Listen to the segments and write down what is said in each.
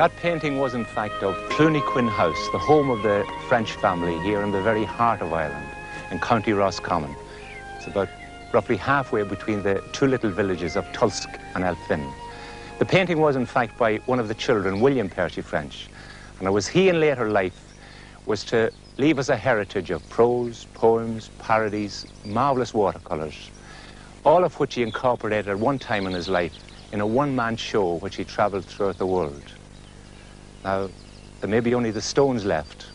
That painting was in fact of Cluny House, the home of the French family here in the very heart of Ireland, in County Roscommon. It's about roughly halfway between the two little villages of Tulsk and Elphin. The painting was in fact by one of the children, William Percy French, and it was he in later life was to leave us a heritage of prose, poems, parodies, marvellous watercolours, all of which he incorporated at one time in his life in a one-man show which he travelled throughout the world. Now, there may be only the stones left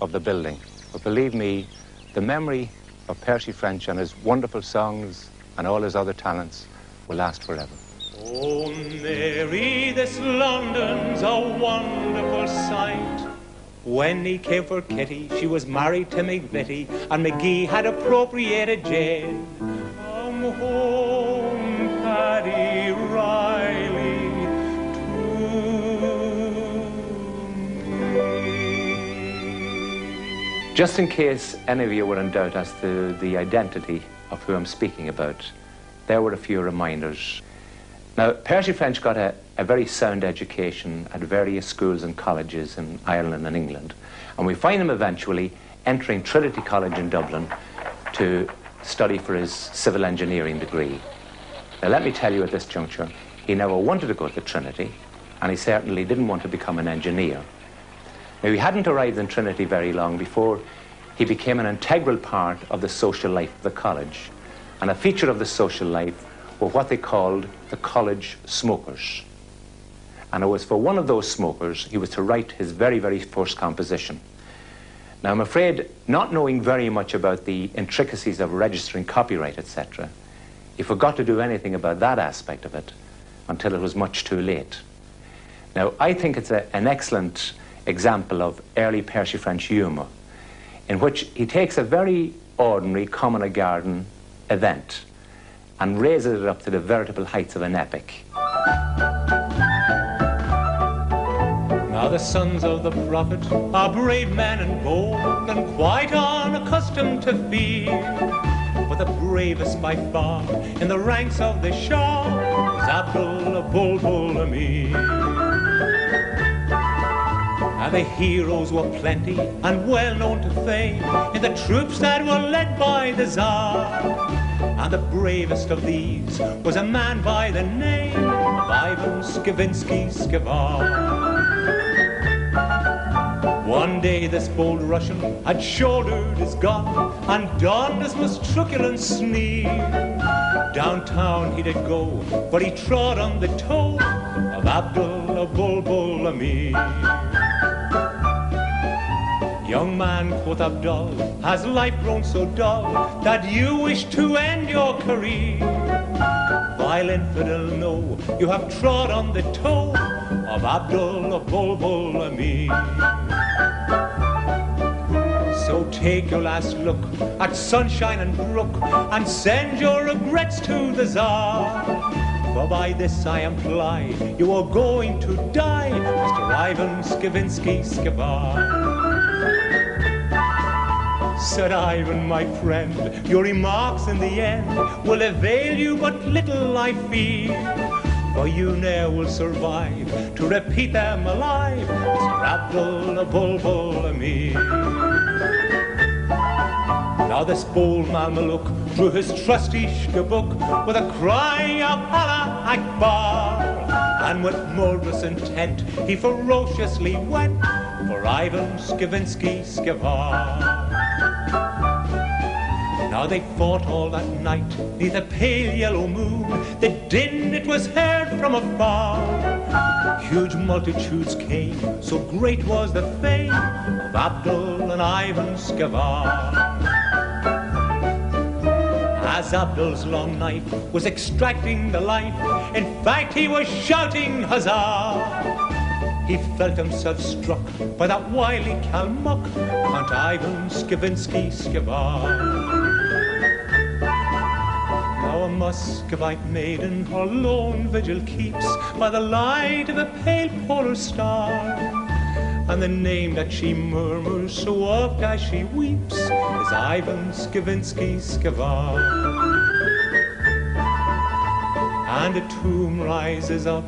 of the building, but believe me, the memory of Percy French and his wonderful songs and all his other talents will last forever. Oh, Mary, this London's a wonderful sight. When he came for Kitty, she was married to McVitie, and McGee had appropriated Jane. Come home, Paddy Riley, Just in case any of you were in doubt as to the identity of who I'm speaking about, there were a few reminders. Now, Percy French got a very sound education at various schools and colleges in Ireland and England, and we find him eventually entering Trinity College in Dublin to study for his civil engineering degree. Now, let me tell you at this juncture, he never wanted to go to Trinity, and he certainly didn't want to become an engineer. Now, he hadn't arrived in Trinity very long before he became an integral part of the social life of the college. And a feature of the social life were what they called the college smokers. And it was for one of those smokers he was to write his very, very first composition. Now, I'm afraid, not knowing very much about the intricacies of registering copyright, etc., he forgot to do anything about that aspect of it until it was much too late. Now, I think it's an excellent example of early Percy French humour, in which he takes a very ordinary, common a garden event and raises it up to the veritable heights of an epic. Now the sons of the prophet are brave men and bold, and quite unaccustomed to fear. But the bravest by far in the ranks of the Shah was Abdul Bulbul Amir. And the heroes were plenty and well known to fame in the troops that were led by the Tsar. And the bravest of these was a man by the name of Ivan Skavinsky Skavar. One day this bold Russian had shouldered his gun and donned his most truculent sneer. Downtown he did go, but he trod on the toe of Abdul Bulbul Amir. Young man, quoth Abdul, has life grown so dull that you wish to end your career? Vile infidel, no, you have trod on the toe of Abdul Bulbul Amir. So take your last look at sunshine and brook and send your regrets to the Tsar. For by this I imply you are going to die, Mr. Ivan Skavinsky Skavar. Said Ivan, my friend, your remarks in the end will avail you but little, I fear, for you ne'er will survive to repeat them alive, Mr. Abdul Bulbul Amir. Now this bold Mameluke drew his trusty shkabuk with a cry of Allah Akbar, and with murderous intent he ferociously went for Ivan Skavinsky Skavar. Now they fought all that night neath a pale yellow moon. The din, it was heard from afar. Huge multitudes came, so great was the fame of Abdul and Ivan Skavar. As Abdul's long knife was extracting the life, in fact he was shouting huzzah, he felt himself struck by that wily Kalmuck, Count Ivan Skavinsky Skavar. Now a Muscovite maiden her lone vigil keeps by the light of a pale polar star, and the name that she murmurs so oft as she weeps is Ivan Skavinsky Skavar. And a tomb rises up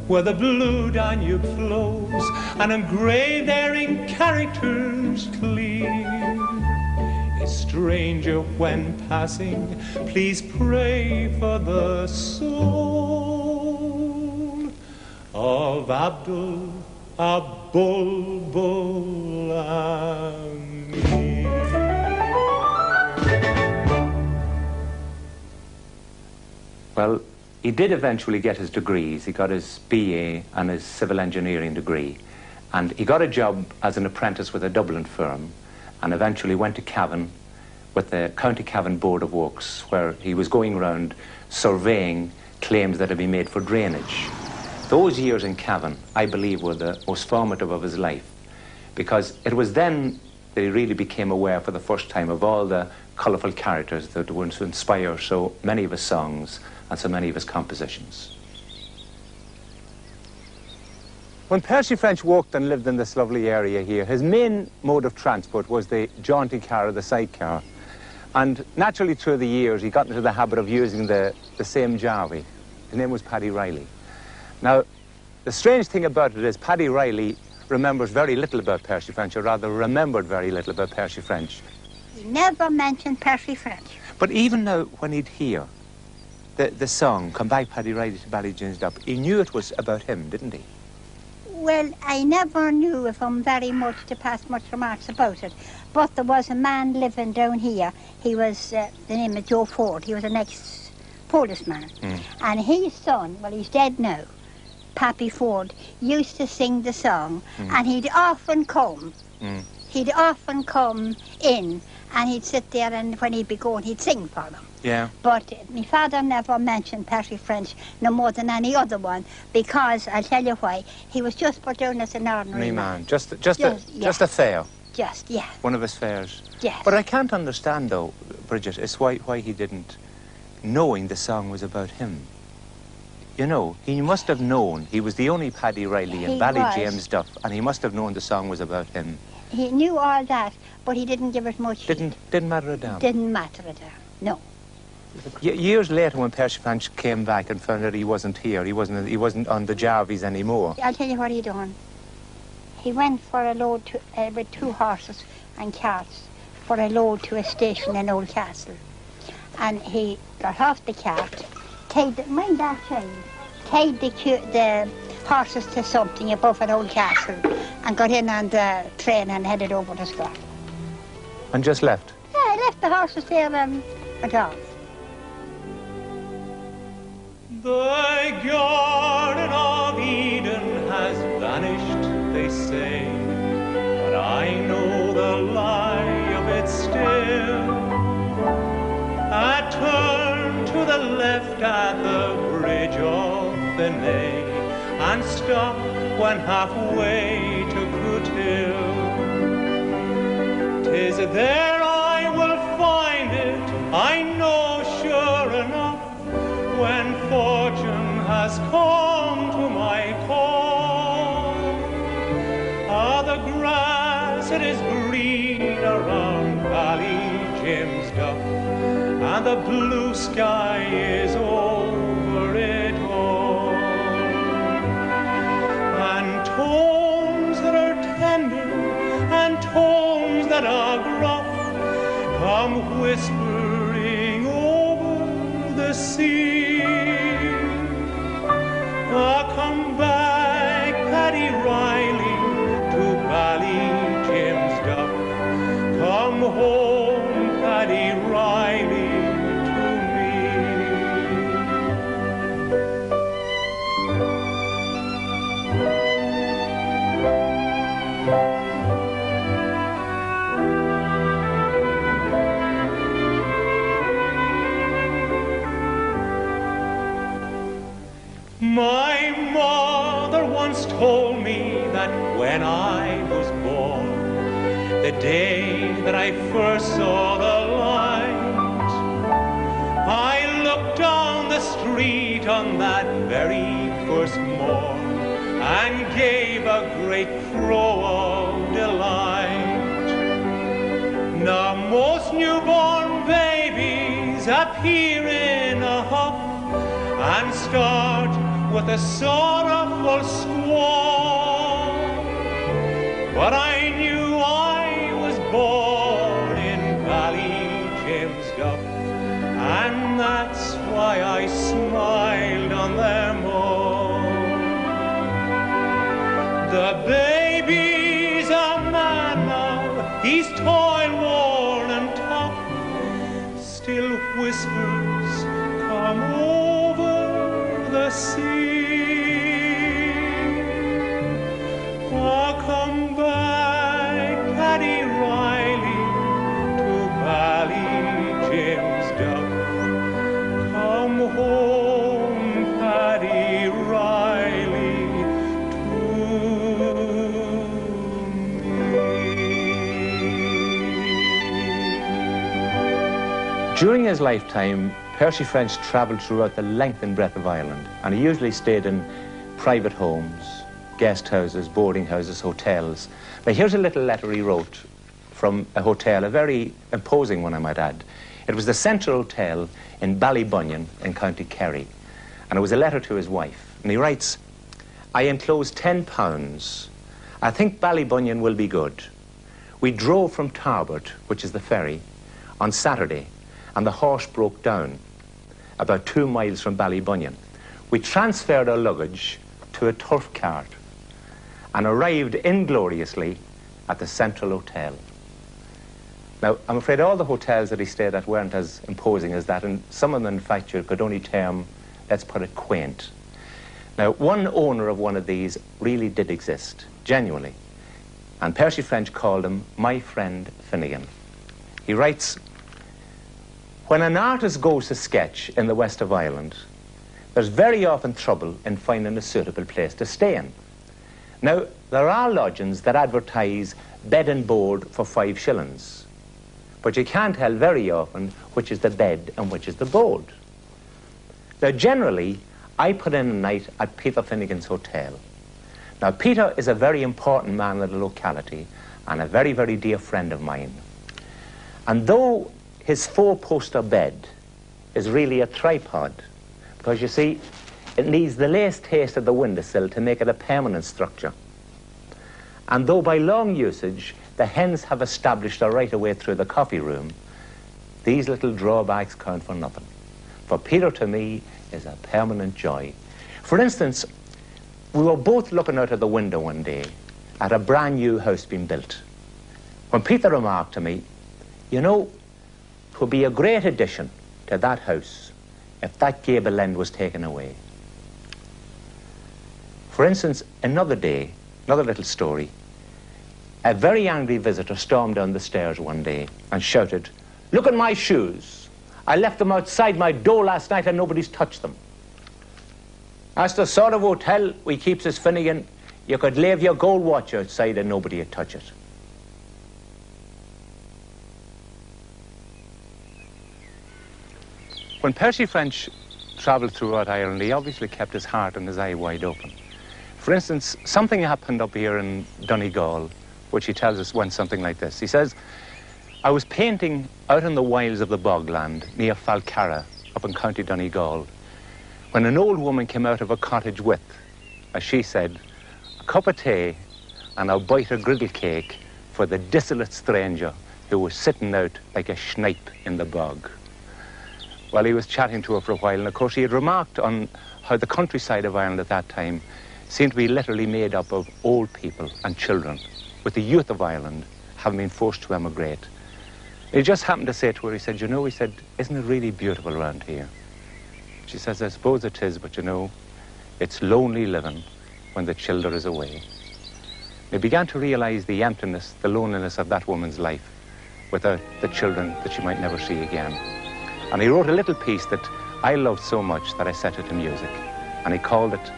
where the blue Danube flows, and engraved there in characters clear. A stranger when passing, please pray for the soul of Abdul Abulbul Amir. Well, he did eventually get his degrees. He got his BA and his civil engineering degree. And he got a job as an apprentice with a Dublin firm, and eventually went to Cavan with the County Cavan Board of Works, where he was going around surveying claims that had been made for drainage. Those years in Cavan, I believe, were the most formative of his life, because it was then that he really became aware for the first time of all the colourful characters that were to inspire so many of his songs and so many of his compositions. When Percy French walked and lived in this lovely area here, his main mode of transport was the jaunty car or the sidecar. And naturally through the years he got into the habit of using the same jarvey. His name was Paddy Riley. Now, the strange thing about it is Paddy Riley remembers very little about Percy French, or rather remembered very little about Percy French. He never mentioned Percy French. But even now, when he'd hear the song, Come Back Paddy Riley to Ballyjinsdup, he knew it was about him, didn't he? Well, I never knew of him very much to pass much remarks about it. But there was a man living down here. He was, the name of Joe Ford. He was an ex-policeman. And his son, well, he's dead now, Pappy Ford, used to sing the song. And he'd often come. He'd often come in, and he'd sit there, and when he'd be going, he'd sing for them. Yeah. But my father never mentioned Percy French no more than any other one, because I'll tell you why. He was just put down as an ordinary man. Just a fair. Just, yeah. One of his fairs. Yes. But I can't understand, though, Bridget, is why he didn't, knowing the song was about him. You know, he must have known. He was the only Paddy Riley in Ballyjinsdup, and he must have known the song was about him. He knew all that, but he didn't give it much heed. Didn't matter a damn. Didn't matter a damn, no. Years later, when Percy French came back and found out he wasn't here, he wasn't on the Jarvies anymore. I'll tell you what he done. He went for a load with 2 horses and carts for a load to a station in Oldcastle. And he got off the cart, tied the horses to something above an Oldcastle, and got in on the train and headed over to Scotland. And just left? Yeah, he left the horses there and went off. The Garden of Eden has vanished, they say, but I know the lie of it still. I turned to the left at the bridge of the Nay, and stopped when halfway to Cootill. 'Tis there I will find it, I know sure enough, when fortune has come to my call. The grass, it is green around Ballyjinsdup, and the blue sky is over it all. And tones that are tender and tones that are gruff come whispering over the sea. Come back, Paddy Riley, to Ballyjinsdup. Come home, Paddy Riley, to me. My mother once told me that when I was born, the day that I first saw the light, I looked down the street on that very first morn and gave a great crow of delight. Now most newborn babies appear in a huff and start with a sorrowful squall. But I knew I was born in Ballyjamesduff, and that's why I smiled on them all. The baby's a man now, he's toil-worn and tough, still whispers, come over the sea. Oh, come back, Paddy Riley, to Ballyjamesduff. Come home, Paddy Riley, to me. During his lifetime, Percy French travelled throughout the length and breadth of Ireland, and he usually stayed in private homes, guest houses, boarding houses, hotels. Now, here's a little letter he wrote from a hotel, a very imposing one, I might add. It was the Central Hotel in Ballybunion in County Kerry, and it was a letter to his wife. And he writes, I enclose £10. I think Ballybunion will be good. We drove from Tarbert, which is the ferry, on Saturday, and the horse broke down about 2 miles from Ballybunion. We transferred our luggage to a turf cart and arrived ingloriously at the Central Hotel. Now, I'm afraid all the hotels that he stayed at weren't as imposing as that, and some of them, in fact, you could only term, let's put it, quaint. Now, one owner of one of these really did exist, genuinely, and Percy French called him my friend Finnegan. He writes, when an artist goes to sketch in the west of Ireland, there's very often trouble in finding a suitable place to stay in. Now, there are lodgings that advertise bed and board for 5 shillings, but you can't tell very often which is the bed and which is the board. Now, generally, I put in a night at Peter Finnegan's hotel. Now, Peter is a very important man in the locality and a very, very dear friend of mine. And though his 4-poster bed is really a tripod, because you see, it needs the lace taste of the windowsill to make it a permanent structure. And though by long usage, the hens have established a right of way through the coffee room, these little drawbacks count for nothing. For Peter, to me, is a permanent joy. For instance, we were both looking out of the window one day at a brand new house being built, when Peter remarked to me, you know, it would be a great addition to that house if that gable end was taken away. For instance, another day, another little story, a very angry visitor stormed down the stairs one day and shouted, look at my shoes. I left them outside my door last night and nobody's touched them. That's the sort of hotel we keeps as Finnegan. You could leave your gold watch outside and nobody would touch it. When Percy French travelled throughout Ireland, he obviously kept his heart and his eye wide open. For instance, something happened up here in Donegal, which he tells us went something like this. He says, I was painting out in the wilds of the bogland near Falcarra, up in County Donegal, when an old woman came out of a cottage with, as she said, a cup of tea and a bite of griddle cake for the desolate stranger who was sitting out like a snipe in the bog. Well, he was chatting to her for a while, and of course he had remarked on how the countryside of Ireland at that time seemed to be literally made up of old people and children, with the youth of Ireland having been forced to emigrate. He just happened to say to her, he said, you know, he said, isn't it really beautiful around here? She says, I suppose it is, but you know, it's lonely living when the childer is away. He began to realize the emptiness, the loneliness of that woman's life without the children that she might never see again. And he wrote a little piece that I loved so much that I set it to music. And he called it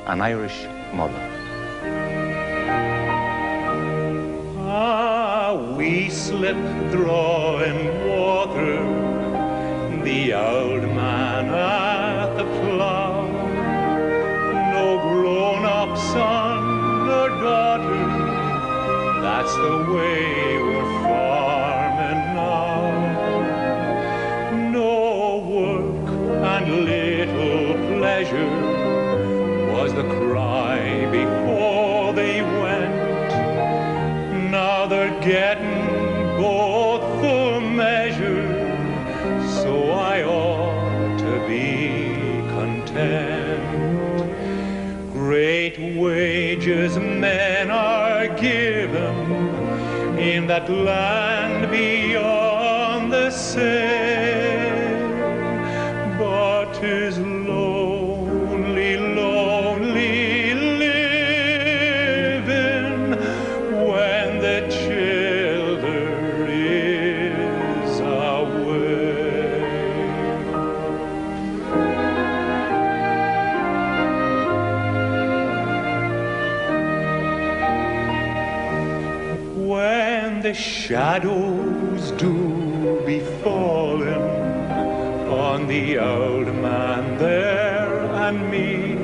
An Irish Mother. Ah, we slip drawing water, the old man at the plough. No grown-up son or daughter, that's the way we're farming now. No work and little pleasure, content. Great wages men are given in that land beyond the sea, but 'tis lonely, lonely living when the childer is away. When the shadows do be falling on the old man there and me,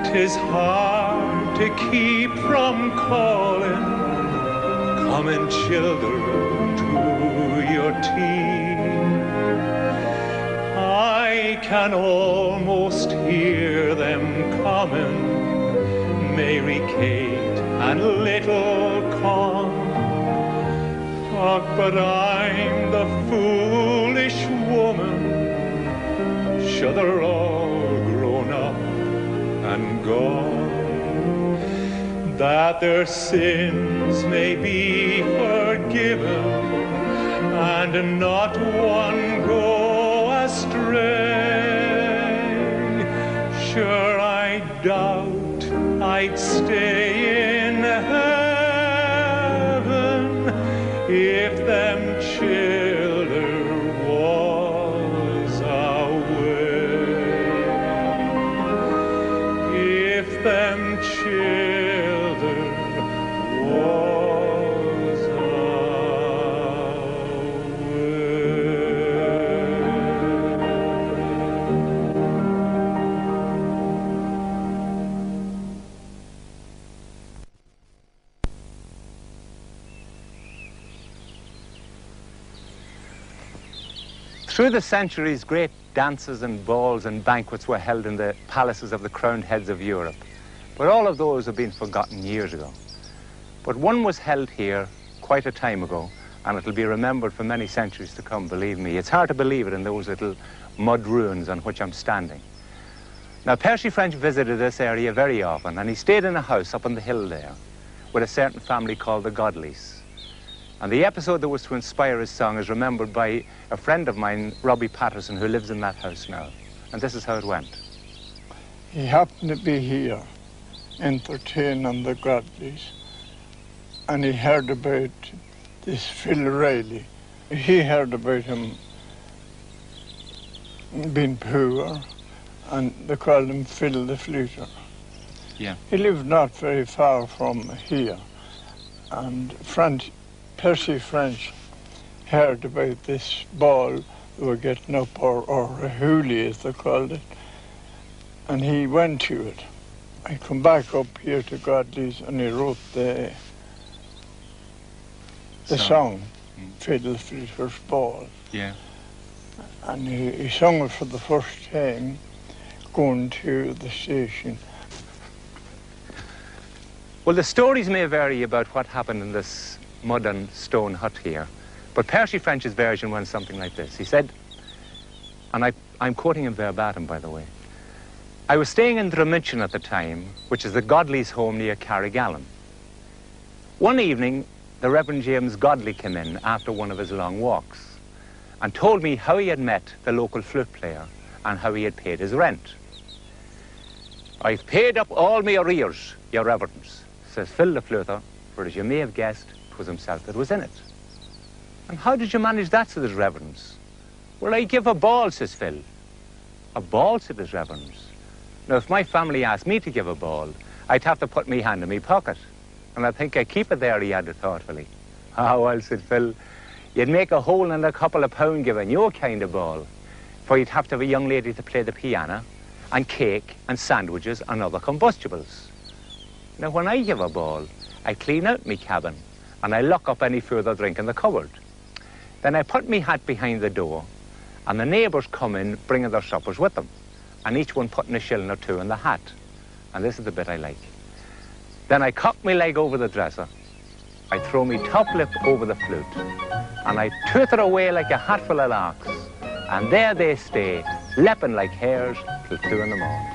'tis hard to keep from calling, "Come children to your tea." I can almost hear them coming, Mary Kate and little Con. Oh, but I'm the foolish woman, sure they're all grown up and gone, that their sins may be forgiven and not one go astray. Sure, I doubt I'd stay in heaven if them children was away. If them children was Through the centuries, great dances and balls and banquets were held in the palaces of the crowned heads of Europe. But all of those have been forgotten years ago. But one was held here quite a time ago, and it'll be remembered for many centuries to come, believe me. It's hard to believe it in those little mud ruins on which I'm standing. Now, Percy French visited this area very often, and he stayed in a house up on the hill there with a certain family called the Godleys. And the episode that was to inspire his song is remembered by a friend of mine, Robbie Patterson, who lives in that house now. And this is how it went. He happened to be here, entertaining the Godleys, and he heard about this Phil Riley. He heard about him being poor, and they called him Phil the Fluter. Yeah. He lived not very far from here, and Percy French heard about this ball they were getting up, or a hoolie as they called it, and he went to it. I come back up here to Godley's and he wrote the song, Fiddle Fluter's Ball. Yeah. And he sung it for the first time going to the station. Well, the stories may vary about what happened in this mud and stone hut here, but Percy French's version went something like this. He said, and I'm quoting him verbatim, by the way, "I was staying in Drummichan at the time, which is the Godleys' home near Carrigallen. One evening, the Reverend James Godley came in after one of his long walks and told me how he had met the local flute player and how he had paid his rent. 'I've paid up all my arrears, your reverence,' says Phil the fluter, for as you may have guessed, 'twas himself that was in it. 'And how did you manage that?' said his reverence. 'Well, I give a ball,' says Phil. 'A ball?' said his reverence. 'Now, if my family asked me to give a ball, I'd have to put me hand in my pocket. And I think I keep it there,' he added thoughtfully. 'Ah, well,' said Phil, 'you'd make a hole in a couple of pound giving your kind of ball, for you'd have to have a young lady to play the piano, and cake, and sandwiches, and other combustibles. Now, when I give a ball, I clean out me cabin, and I lock up any further drink in the cupboard. Then I put me hat behind the door, and the neighbours come in bringing their suppers with them, and each one putting a shilling or two in the hat. And this is the bit I like. Then I cock me leg over the dresser, I throw me top lip over the flute, and I twitter away like a hatful of larks, and there they stay, leaping like hares till 2 in the morning.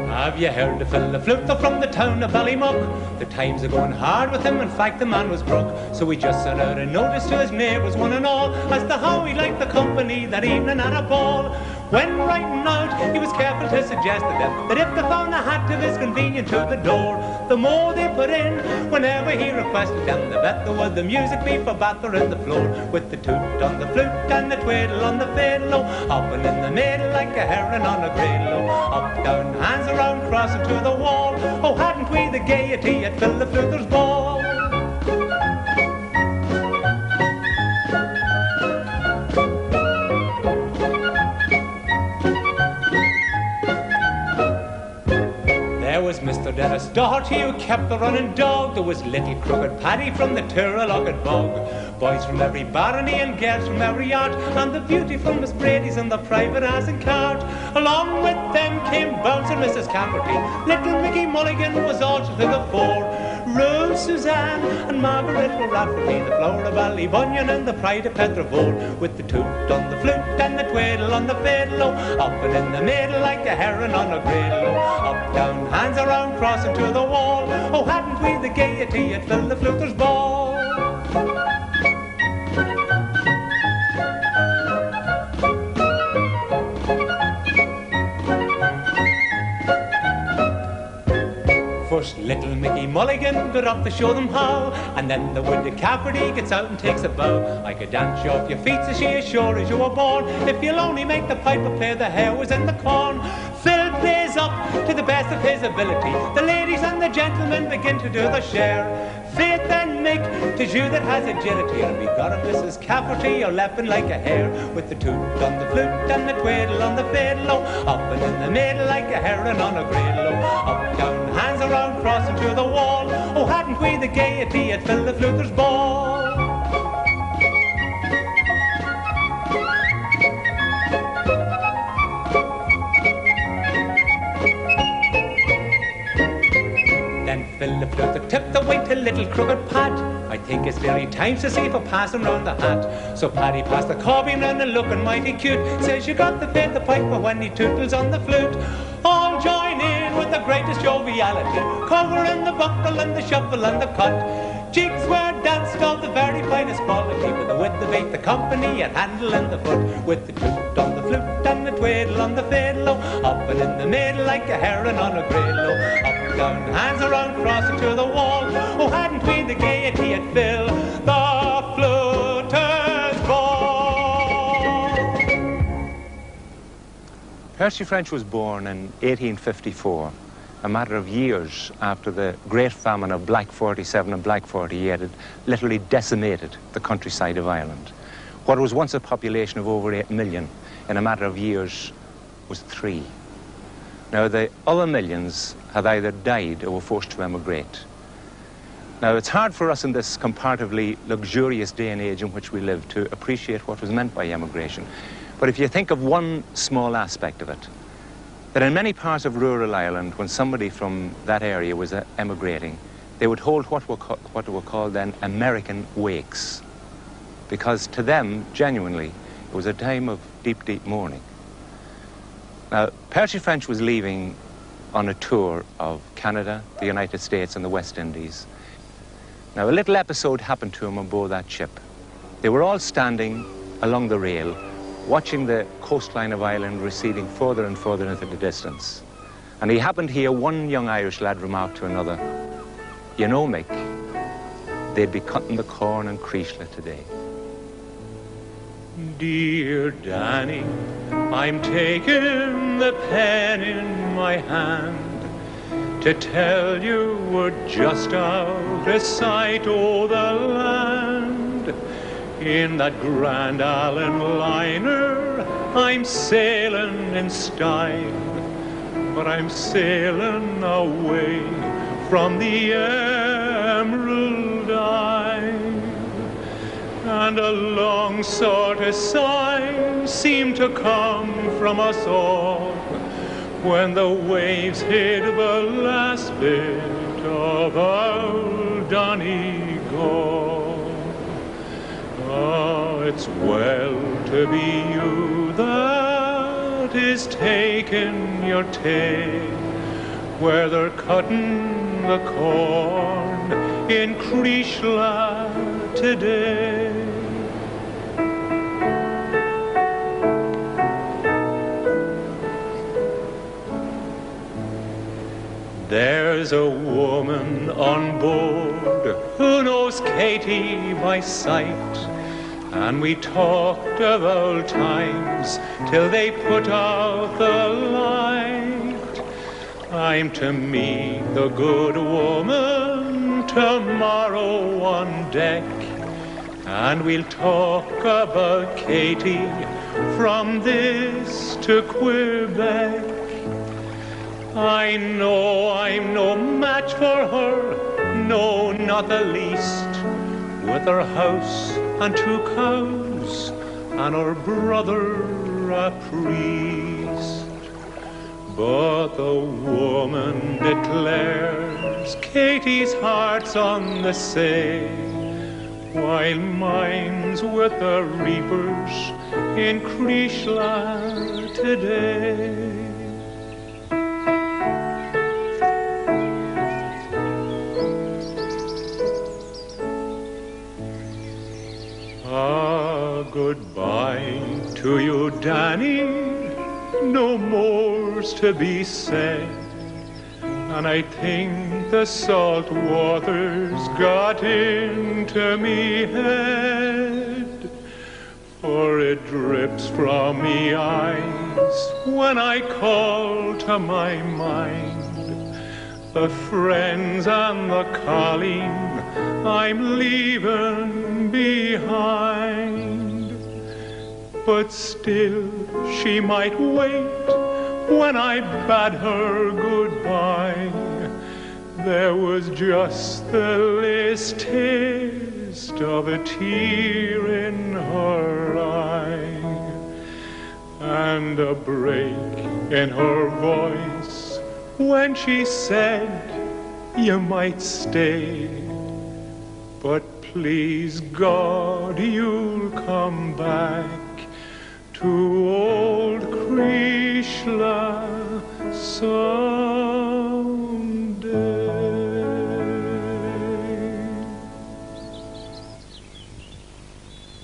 Have you heard the fella fluter from the town of Ballymuck? The times are going hard with him, in fact the man was broke. So he just sent out a notice to his neighbours, one and all, as to how he liked the company that evening at a ball. When writing out, he was careful to suggest to them that if they found a hat of his convenient to the door, the more they put in, whenever he requested them, the better would the music be for battering the floor. With the toot on the flute and the twiddle on the fiddle, hopping in the middle like a heron on a cradle. Up, down, hands around, crossing to the wall. Oh, hadn't we the gaiety at Phil the Fluter's ball? There was Mr. Dennis Doherty who kept the running dog. There was little crooked Paddy from the Tirralocket bog. Boys from every barony and girls from every yard, and the beauty from Miss Brady's and the private as and cart. Along with them came Bouncer Mrs. Cafferty. Little Mickey Mulligan was also to the fore. Rose Suzanne and Margaret Rafferty, the flower of Ballybunion and the pride of Petrivore. With the toot on the flute and the twiddle on the fiddle, up and in the middle like a heron on a griddle. Up, down, hands around, crossing to the wall. Oh, hadn't we the gaiety at Phil the Fluter's ball? First little Mickey Mulligan got up to show them how, and then the Woody Cafferty gets out and takes a bow. I could dance you off your feet, so she as sure as you were born, if you'll only make the piper play the hare was in the corn. Phil plays up to the best of his ability. The ladies and the gentlemen begin to do the share. Faith and Mick, 'tis you that has agility, and we got a Mrs. Cafferty, you're leaping like a hare. With the toot on the flute and the twiddle on the fiddle, up and in the middle like a heron on a griddle. Up, down, hands around, crossing to the wall. Oh, hadn't we the gaiety at Phil the Fluter's ball? Phil the Fluter tipped away to little crooked Pat. I think it's very time to see for passing round the hat. So Paddy passed the cobbing round and looking mighty cute. Says you got to pay the piper when he tootles on the flute. All join in with the greatest joviality, covering the buckle and the shuffle and the cut. Jigs were danced of the very finest quality, with the wit, the bait, the company, and handle and the foot. With the toot on the flute and the twiddle on the fiddle, up and in the middle like a heron on a griddle. Up, down, hands around, crossing to the wall. Oh, hadn't we the gaiety at Phil the Fluter's ball? Percy French was born in 1854, a matter of years after the great famine of Black 47 and Black 48 had literally decimated the countryside of Ireland. What was once a population of over 8 million, in a matter of years, was 3. Now, the other millions had either died or were forced to emigrate. Now, it's hard for us in this comparatively luxurious day and age in which we live to appreciate what was meant by emigration. But if you think of one small aspect of it, that in many parts of rural Ireland, when somebody from that area was emigrating, they would hold what were called then American wakes. Because to them, genuinely, it was a time of deep, deep mourning. Now, Percy French was leaving on a tour of Canada, the United States, and the West Indies. Now, a little episode happened to him on board that ship. They were all standing along the rail, watching the coastline of Ireland receding further and further into the distance. And he happened to hear one young Irish lad remark to another, "You know, Mick, they'd be cutting the corn in Creeshla today." Dear Danny, I'm taking the pen in my hand to tell you we're just out of sight o' the land. In that Grand Allen liner I'm sailing in style, but I'm sailing away from the Emerald Isle. And a long sort of sigh seemed to come from us all when the waves hid the last bit of our Donegal. Oh, it's well to be you that is taking your tay, where they're cutting the corn in Creeshla today. There's a woman on board who knows Katie by sight, and we talked of old times till they put out the light. I'm to meet the good woman tomorrow on deck, and we'll talk about Katie from this to Quebec. I know I'm no match for her, no, not the least, with her house and 2 cows and her brother a priest. But the woman declares Katie's heart's on the say, while mine's with the reapers in Creeshla today. Goodbye to you, Danny, no more's to be said, and I think the salt water's got into me head, for it drips from me eyes when I call to my mind the friends and the calling I'm leaving behind. But still she might wait when I bade her goodbye. There was just the least taste of a tear in her eye, and a break in her voice when she said, you might stay, but please God you'll come back to old Creeshla someday.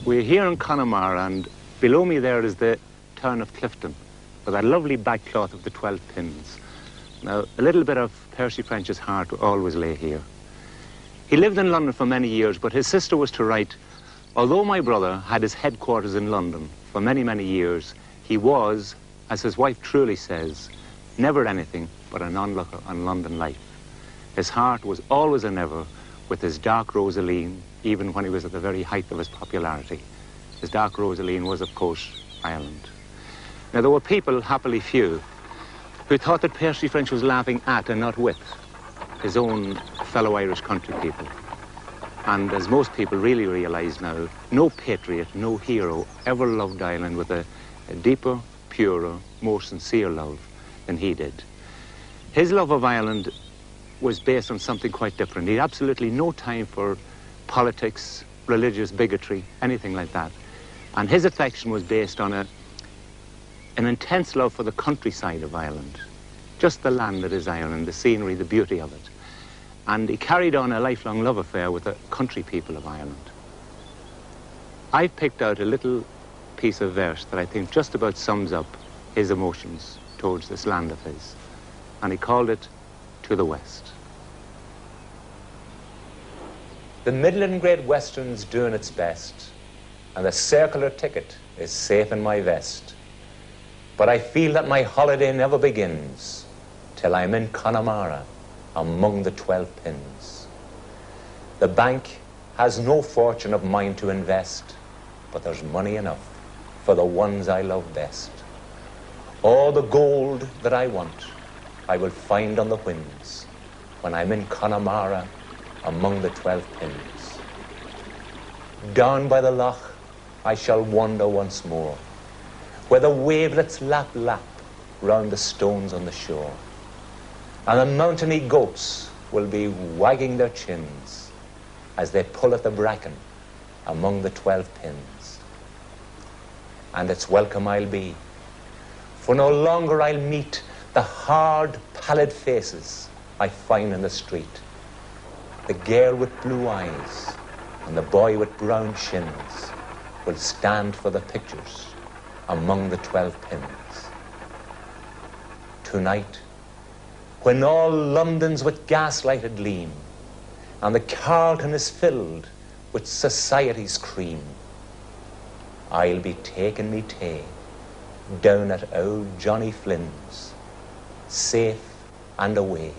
We're here in Connemara, and below me there is the town of Clifton, with that lovely backcloth of the 12 pins. Now, a little bit of Percy French's heart always lay here. He lived in London for many years, but his sister was to write, although my brother had his headquarters in London for many, many years, he was, as his wife truly says, never anything but an onlooker on London life. His heart was always and ever with his dark Rosaline, even when he was at the very height of his popularity. His dark Rosaline was, of course, Ireland. Now, there were people, happily few, who thought that Percy French was laughing at and not with his own fellow Irish country people. And as most people really realise now, no patriot, no hero ever loved Ireland with a deeper, purer, more sincere love than he did. His love of Ireland was based on something quite different. He had absolutely no time for politics, religious bigotry, anything like that. And his affection was based on an intense love for the countryside of Ireland. Just the land that is Ireland, the scenery, the beauty of it. And he carried on a lifelong love affair with the country people of Ireland. I've picked out a little piece of verse that I think just about sums up his emotions towards this land of his. And he called it To the West. The Midland Great Western's doing its best, and the circular ticket is safe in my vest. But I feel that my holiday never begins till I'm in Connemara among the 12 pins. The bank has no fortune of mine to invest, but there's money enough for the ones I love best. All the gold that I want, I will find on the whins when I'm in Connemara among the 12 pins. Down by the loch I shall wander once more, where the wavelets lap lap round the stones on the shore, and the mountainy goats will be wagging their chins as they pull at the bracken among the 12 pins. and its welcome I'll be. For no longer I'll meet the hard, pallid faces I find in the street. The girl with blue eyes and the boy with brown shins will stand for the pictures among the 12 pins. Tonight, when all London's with gaslighted gleam, and the Carlton is filled with society's cream, I'll be taking me tay down at old Johnny Flynn's, safe and away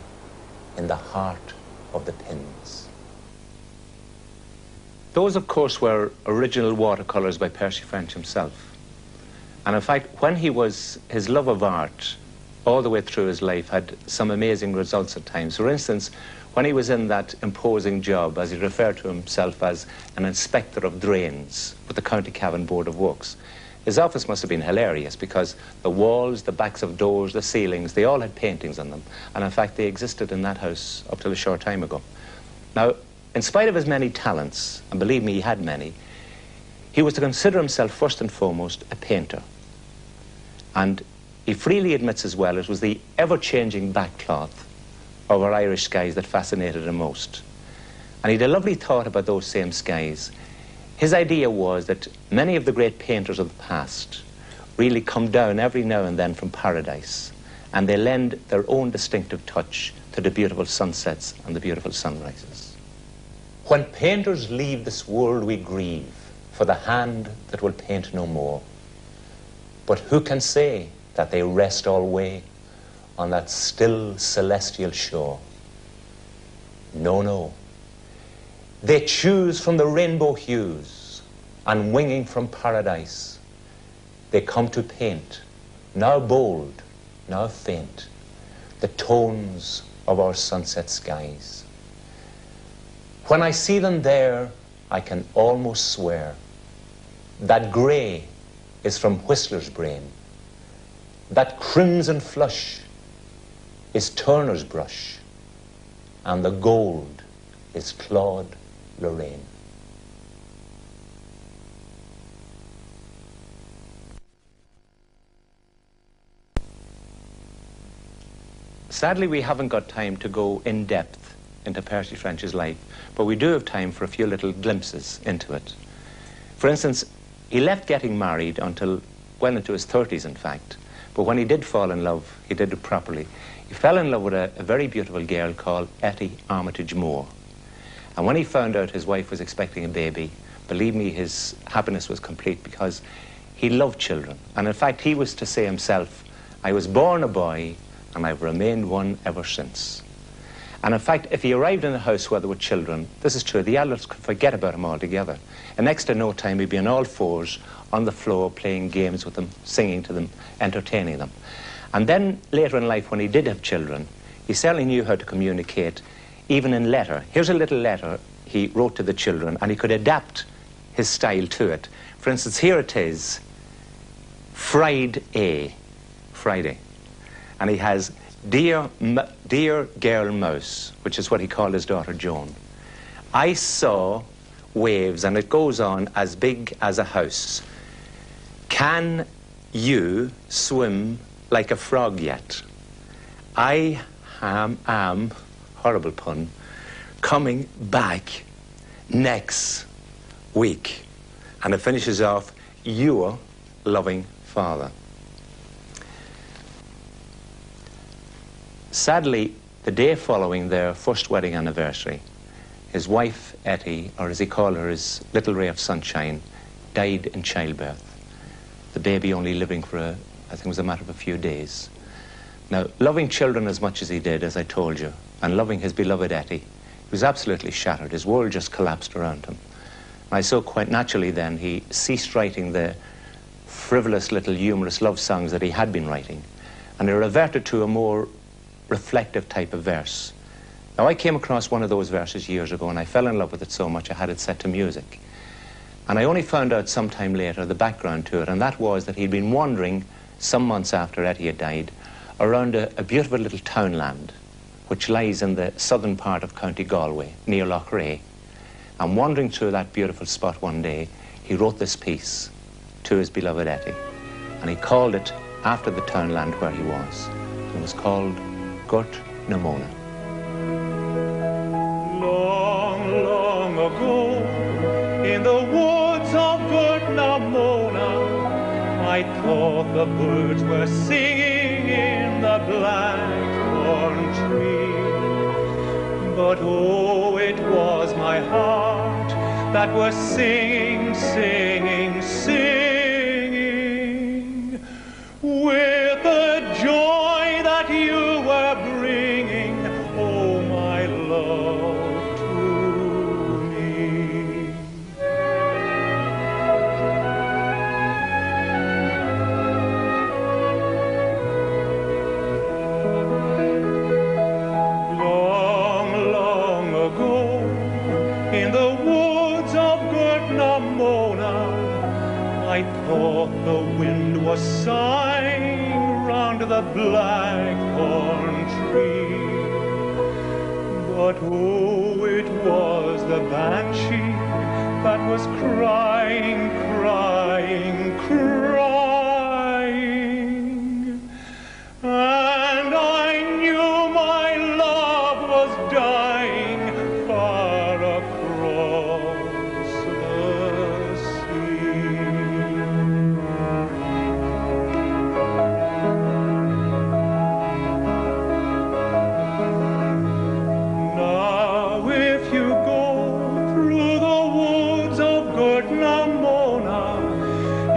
in the heart of the pins. Those, of course, were original watercolours by Percy French himself. And in fact, when he was, his love of art, all the way through his life, had some amazing results at times. For instance, when he was in that imposing job, as he referred to himself as an inspector of drains with the County Cavan Board of Works, his office must have been hilarious because the walls, the backs of doors, the ceilings, they all had paintings on them. And in fact, they existed in that house up till a short time ago. Now, in spite of his many talents, and believe me, he had many, he was to consider himself first and foremost a painter. And he freely admits as well it was the ever-changing backcloth of our Irish skies that fascinated him most. And he had a lovely thought about those same skies. His idea was that many of the great painters of the past really come down every now and then from paradise, and they lend their own distinctive touch to the beautiful sunsets and the beautiful sunrises. When painters leave this world we grieve for the hand that will paint no more. But who can say that they rest alway on that still celestial shore? No, no. They choose from the rainbow hues, and winging from paradise, they come to paint, now bold, now faint, the tones of our sunset skies. When I see them there, I can almost swear that grey is from Whistler's brain, that crimson flush is Turner's brush, and the gold is Claude Lorraine. Sadly, we haven't got time to go in depth into Percy French's life, but we do have time for a few little glimpses into it. For instance, he left getting married until well into his 30s, in fact, but when he did fall in love, he did it properly. He fell in love with a very beautiful girl called Etty Armitage Moore. And when he found out his wife was expecting a baby, believe me, his happiness was complete because he loved children. And in fact, he was to say himself, I was born a boy and I've remained one ever since. And in fact, if he arrived in a house where there were children, this is true, the adults could forget about him altogether. In next to no time, he'd be on all fours on the floor playing games with them, singing to them, entertaining them. And then later in life, when he did have children, he certainly knew how to communicate, even in letter. Here's a little letter he wrote to the children, and he could adapt his style to it. For instance, here it is, Friday. And he has, dear girl mouse, which is what he called his daughter Joan. I saw waves, and it goes on, as big as a house. Can you swim like a frog yet? I am, horrible pun, coming back next week. And it finishes off, your loving father. Sadly, the day following their first wedding anniversary, his wife, Etty, or as he called her, his little ray of sunshine, died in childbirth. The baby only living for, I think it was a matter of a few days. Now, loving children as much as he did, as I told you, and loving his beloved Etty, he was absolutely shattered. His world just collapsed around him. And so quite naturally then, he ceased writing the frivolous little humorous love songs that he had been writing, and he reverted to a more reflective type of verse. Now, I came across one of those verses years ago, and I fell in love with it so much I had it set to music. And I only found out sometime later the background to it, and that was that he'd been wandering some months after Etty had died around a beautiful little townland which lies in the southern part of County Galway, near Lough Rea. And wandering through that beautiful spot one day, he wrote this piece, to his beloved Etty. And he called it after the townland where he was. It was called Gurt Namona. Long, long ago, in the woods of Gurt Namona, I thought the birds were singing in the blackthorn tree. But oh, it was my heart that was singing, singing, singing, with the joy that you were bringing, oh, my love, to me. Long, long ago, in the woods of Gurt Namona, I thought the wind was sighing round the blackthorn tree. But oh, it was the banshee that was crying, crying, crying. And I knew my love was dying far across the sea. Now if you go through the woods of Gurt Namona,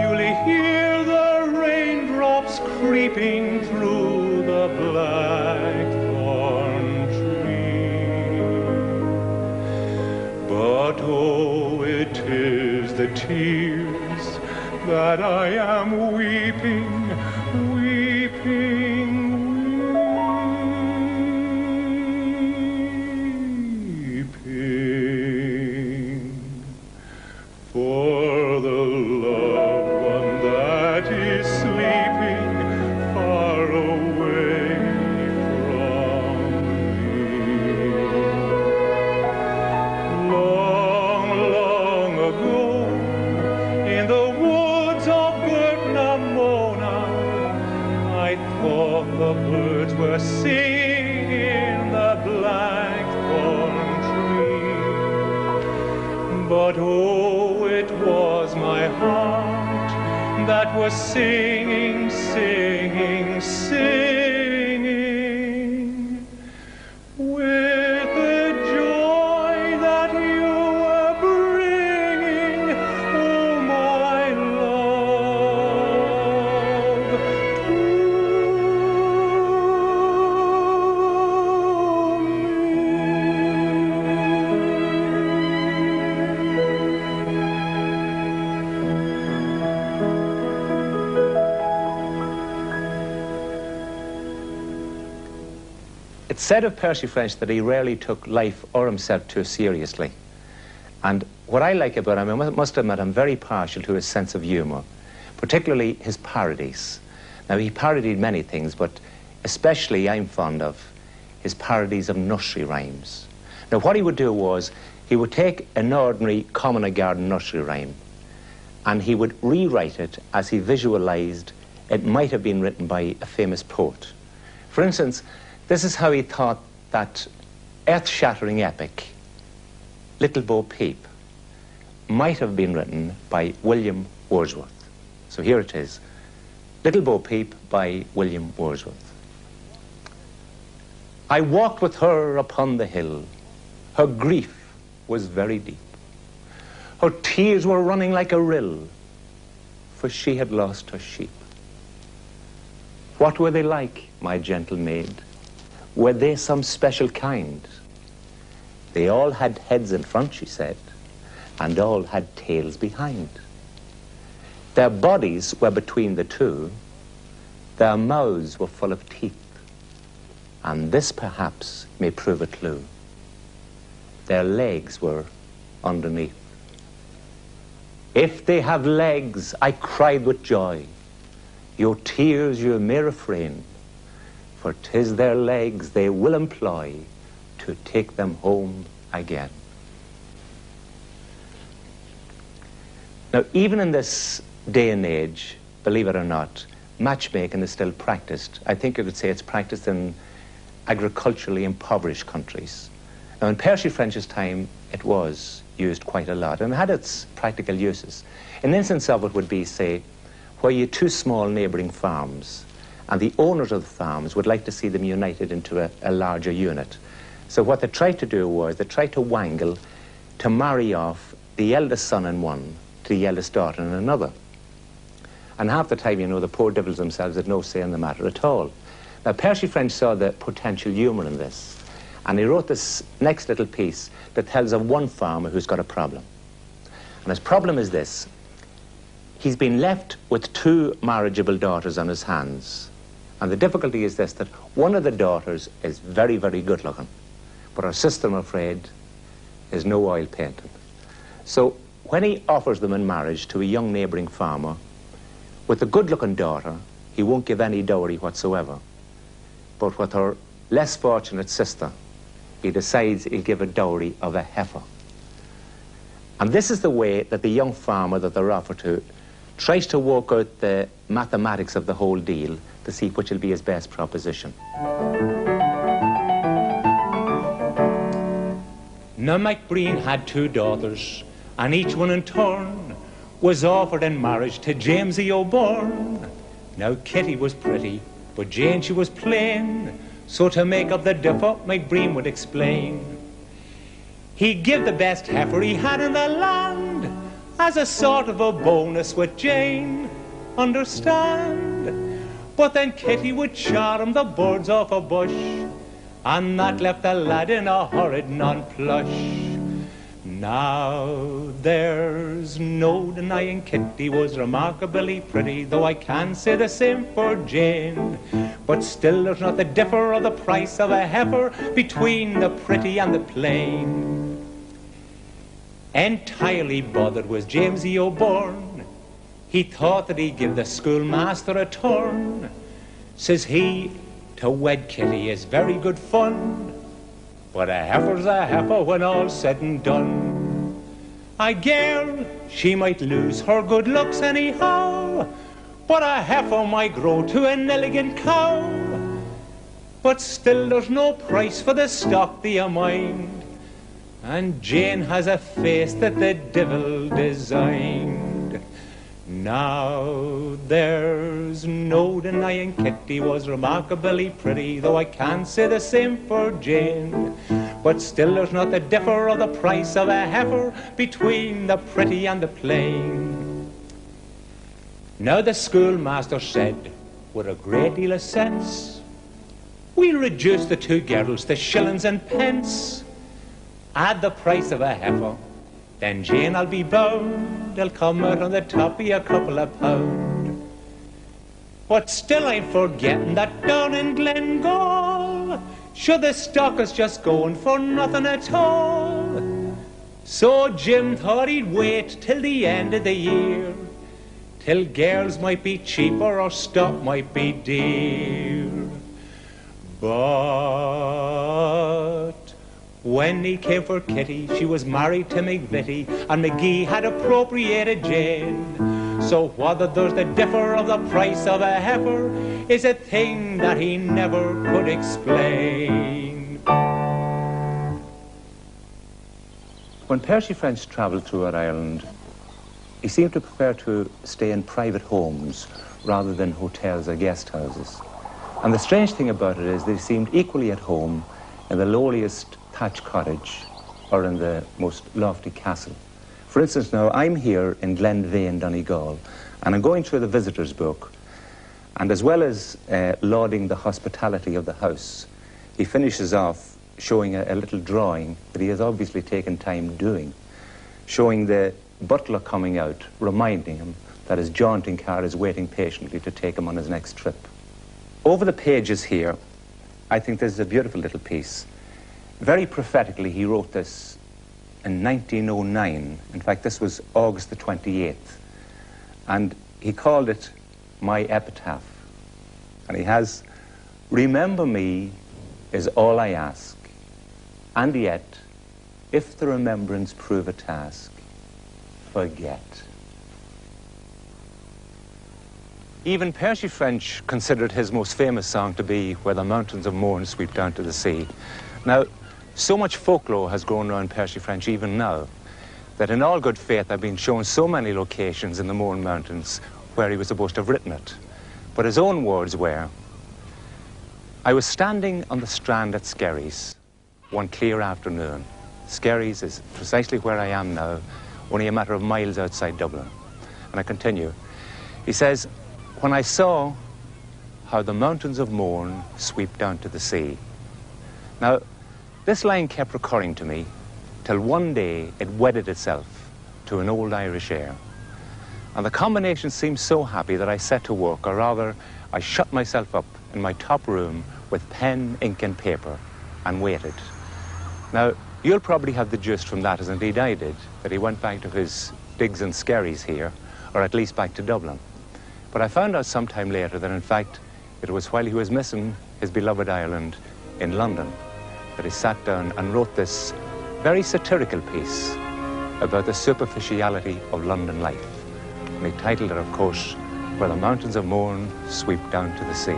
you'll hear the raindrops creeping through the blackthorn tree. But oh, it is the tears that I am weeping, weeping, weeping, for the loved one that is sleeping far away from me. Long, long ago, in the woods of Gurt Namona, I thought the birds were singing in the blackthorn tree. But oh, it was my heart that was singing, singing, singing, with the joy that you were bringing, oh, my love, to It's said of Percy French that he rarely took life or himself too seriously. And what I like about him, I must admit, I'm very partial to his sense of humour, particularly his parodies. Now, he parodied many things, but especially I'm fond of his parodies of nursery rhymes. Now, what he would do was, he would take an ordinary common garden nursery rhyme, and he would rewrite it as he visualised it might have been written by a famous poet. For instance, this is how he thought that earth-shattering epic, Little Bo Peep, might have been written by William Wordsworth. So here it is, Little Bo Peep by William Wordsworth. I walked with her upon the hill. Her grief was very deep. Her tears were running like a rill, for she had lost her sheep. What were they like, my gentle maid? Were they some special kind? They all had heads in front, she said, and all had tails behind. Their bodies were between the two, their mouths were full of teeth, and this perhaps may prove a clue. Their legs were underneath. If they have legs, I cried with joy, your tears you may refrain, for 'tis their legs they will employ to take them home again. Now, even in this day and age, believe it or not, matchmaking is still practiced. I think you could say it's practiced in agriculturally impoverished countries. Now, in Percy French's time, it was used quite a lot and had its practical uses. An instance of it would be, say, where you had two small neighbouring farms, and the owners of the farms would like to see them united into a larger unit. So what they tried to do was they tried to wangle to marry off the eldest son in one to the eldest daughter in another. And half the time, you know, the poor devils themselves had no say in the matter at all. Now, Percy French saw the potential humour in this, and he wrote this next little piece that tells of one farmer who's got a problem. And his problem is this. He's been left with two marriageable daughters on his hands. And the difficulty is this, that one of the daughters is very, very good looking, but her sister, I'm afraid, is no oil painting. So when he offers them in marriage to a young neighbouring farmer, with the good-looking daughter, he won't give any dowry whatsoever. But with her less fortunate sister, he decides he'll give a dowry of a heifer. And this is the way that the young farmer that they're offered to tries to work out the mathematics of the whole deal to see which will be his best proposition. Now MacBreen had two daughters, and each one in turn was offered in marriage to Jamesy O'Byrne. Now Kitty was pretty, but Jane she was plain, so to make up the differ, MacBreen would explain. He'd give the best heifer he had in the land as a sort of a bonus with Jane, understand? But then Kitty would charm the birds off a bush, and that left the lad in a horrid nonplush. Now there's no denying Kitty was remarkably pretty, though I can't say the same for Jane. But still there's not the differ of the price of a heifer between the pretty and the plain. Entirely bothered was Jamesy O'Byrne. He thought that he'd give the schoolmaster a turn. Says he, to wed Kitty is very good fun, but a heifer's a heifer when all's said and done. A girl, she might lose her good looks anyhow, but a heifer might grow to an elegant cow. But still there's no price for the stock, do you mind? And Jane has a face that the devil designed. Now there's no denying Kitty was remarkably pretty, though I can't say the same for Jane. But still there's not the differ of the price of a heifer between the pretty and the plain. Now the schoolmaster said, with a great deal of sense, we'll reduce the two girls to shillings and pence. Add the price of a heifer, then Jane, I'll be bound, they'll come out on the top of a couple of pound. But still I'm forgetting that down in Glengall, sure the stock is just going for nothing at all. So Jim thought he'd wait till the end of the year, till girls might be cheaper or stock might be dear. But when he came for Kitty, she was married to McVitie, and McGee had appropriated Jane. So whether there's the differ of the price of a heifer is a thing that he never could explain. When Percy French travelled throughout Ireland, he seemed to prefer to stay in private homes rather than hotels or guest houses. And the strange thing about it is they seemed equally at home in the lowliest thatched cottage or in the most lofty castle. For instance, now, I'm here in Glenveigh, Donegal, and I'm going through the visitor's book, and as well as lauding the hospitality of the house, he finishes off showing a little drawing that he has obviously taken time doing, showing the butler coming out, reminding him that his jaunting car is waiting patiently to take him on his next trip. Over the pages here, I think this is a beautiful little piece. Very prophetically, he wrote this in 1909. In fact, this was August the 28th. And he called it My Epitaph. And he has, remember me is all I ask. And yet, if the remembrance prove a task, forget. Even Percy French considered his most famous song to be Where the Mountains of Mourne Sweep Down to the Sea. Now, so much folklore has grown around Percy French even now that in all good faith I've been shown so many locations in the Mourne Mountains where he was supposed to have written it. But his own words were, I was standing on the strand at Skerries one clear afternoon. Skerries is precisely where I am now, only a matter of miles outside Dublin. And I continue. He says, when I saw how the mountains of Mourne sweep down to the sea. Now, this line kept recurring to me till one day it wedded itself to an old Irish air. And the combination seemed so happy that I set to work, or rather, I shut myself up in my top room with pen, ink and paper and waited. Now, you'll probably have the gist from that, as indeed I did, that he went back to his digs and skerries here, or at least back to Dublin. But I found out sometime later that in fact it was while he was missing his beloved Ireland in London that he sat down and wrote this very satirical piece about the superficiality of London life. And he titled it, of course, Where the Mountains of Mourne Sweep Down to the Sea.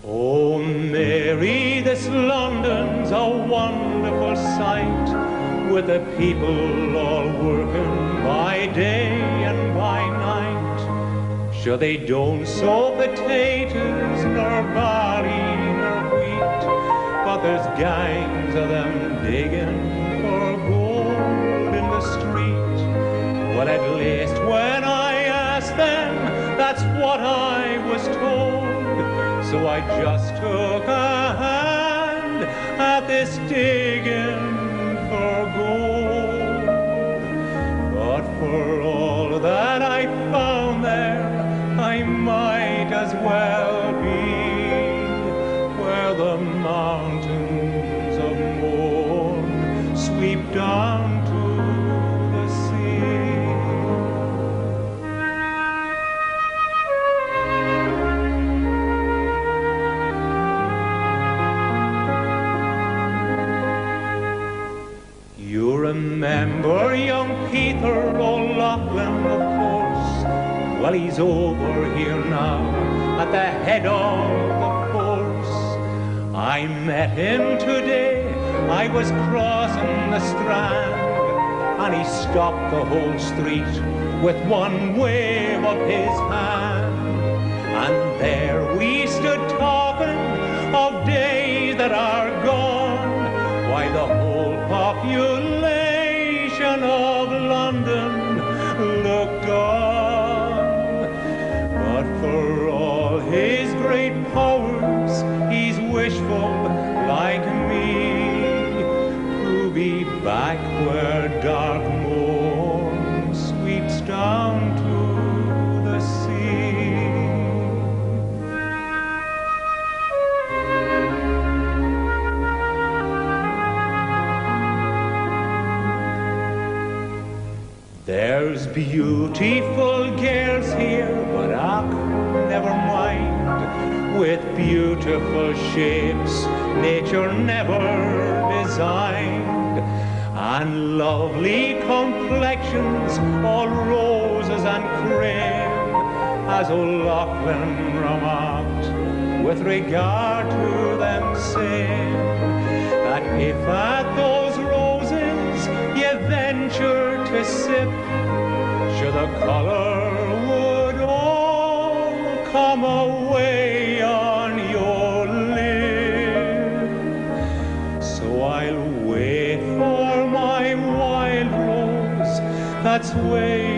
Oh, Mary, this London's a wonderful sight, with the people all working by day and by night. Sure, they don't sow potatoes, nor barley, nor wheat, but there's gangs of them digging for gold in the street. Well, at least when I asked them, that's what I was told. So I just took a hand at this digging for gold. But for all that I found there, I might as well be where the mountains of Mourne sweep down to the sea. You remember young Peter O'Loughlin, of course. Well, he's over here now at the head of the force. I met him today, I was crossing the Strand, and he stopped the whole street with one wave of his hand. And there we stood talking of days that are gone, while the whole population of London looked on. But for all his great powers, he's wishful like me, to be back where dark Mourne sweeps down to the sea. There's beautiful girls here, but ach, never mind. With beautiful shapes nature never designed, and lovely complexions, all roses and cream, as O'Loughlin remarked with regard to them same, that if at those roses ye venture to sip, sure the colour would all come away on your lip. So I'll wait for my wild rose that's way